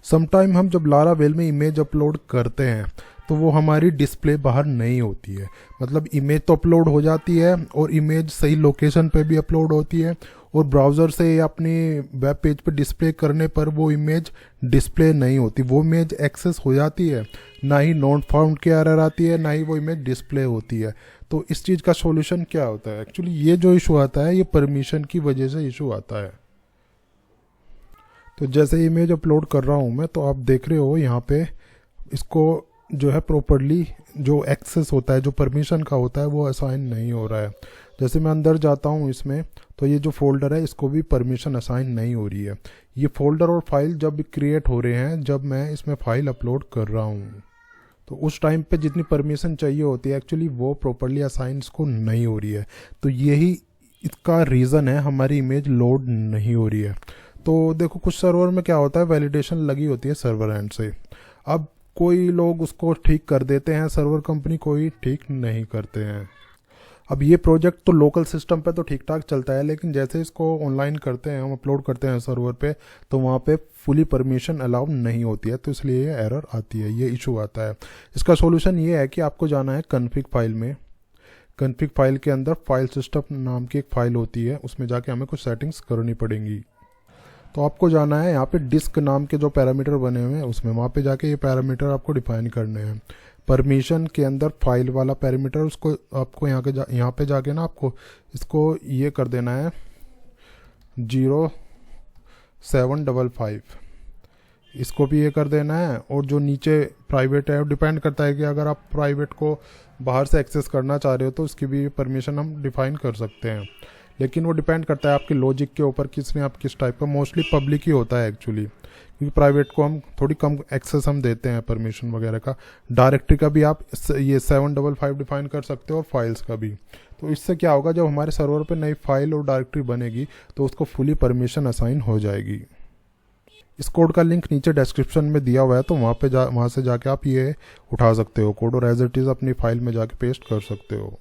Sometime हम जब Laravel में इमेज अपलोड करते हैं तो वो हमारी डिस्प्ले बाहर नहीं होती है। मतलब इमेज तो अपलोड हो जाती है और इमेज सही लोकेशन पे भी अपलोड होती है, और ब्राउज़र से या अपनी वेब पेज पे डिस्प्ले करने पर वो इमेज डिस्प्ले नहीं होती। वो इमेज एक्सेस हो जाती है, ना ही नॉट फाउंड की एरर आती है, ना ही वो इमेज डिस्प्ले होती है। तो इस चीज़ का सॉल्यूशन क्या होता है? एक्चुअली ये जो इशू आता है ये परमिशन की वजह से इशू आता है। तो जैसे इमेज अपलोड कर रहा हूँ मैं, तो आप देख रहे हो यहाँ पे इसको जो है प्रॉपरली जो एक्सेस होता है, जो परमिशन का होता है, वो असाइन नहीं हो रहा है। जैसे मैं अंदर जाता हूँ इसमें, तो ये जो फोल्डर है इसको भी परमिशन असाइन नहीं हो रही है। ये फोल्डर और फाइल जब क्रिएट हो रहे हैं, जब मैं इसमें फाइल अपलोड कर रहा हूँ, तो उस टाइम पे जितनी परमिशन चाहिए होती है एक्चुअली वो प्रॉपरली असाइन इसको नहीं हो रही है। तो यही इसका रीज़न है हमारी इमेज लोड नहीं हो रही है। तो देखो कुछ सर्वर में क्या होता है, वैलिडेशन लगी होती है सर्वर एंड से। अब कोई लोग उसको ठीक कर देते हैं सर्वर कंपनी, कोई ठीक नहीं करते हैं। अब ये प्रोजेक्ट तो लोकल सिस्टम पे तो ठीक ठाक चलता है, लेकिन जैसे इसको ऑनलाइन करते हैं, हम अपलोड करते हैं सर्वर पे, तो वहाँ पे फुली परमिशन अलाउ नहीं होती है, तो इसलिए ये एरर आती है, ये इशू आता है। इसका सॉल्यूशन ये है कि आपको जाना है कॉन्फ़िग फाइल में। कॉन्फ़िग फाइल के अंदर फाइल सिस्टम नाम की एक फ़ाइल होती है, उसमें जाके हमें कुछ सेटिंग्स करनी पड़ेंगी। तो आपको जाना है यहाँ पे डिस्क नाम के जो पैरामीटर बने हुए हैं उसमें, वहाँ पे जाके ये पैरामीटर आपको डिफाइन करने हैं। परमिशन के अंदर फाइल वाला पैरामीटर, उसको आपको यहाँ पे जाके ना आपको इसको ये कर देना है 0755, इसको भी ये कर देना है। और जो नीचे प्राइवेट है, वो डिपेंड करता है कि अगर आप प्राइवेट को बाहर से एक्सेस करना चाह रहे हो तो उसकी भी परमिशन हम डिफाइन कर सकते हैं, लेकिन वो डिपेंड करता है आपके लॉजिक के ऊपर, किसने आप किस टाइप का। मोस्टली पब्लिक ही होता है एक्चुअली, क्योंकि प्राइवेट को हम थोड़ी कम एक्सेस हम देते हैं परमिशन वगैरह का। डायरेक्टरी का भी आप ये 755 डिफाइन कर सकते हो, और फाइल्स का भी। तो इससे क्या होगा, जब हमारे सर्वर पे नई फाइल और डायरेक्टरी बनेगी तो उसको फुली परमिशन असाइन हो जाएगी। इस कोड का लिंक नीचे डिस्क्रिप्शन में दिया हुआ है, तो वहाँ से जाके आप ये उठा सकते हो कोड, और एज इट इज़ अपनी फाइल में जाके पेस्ट कर सकते हो।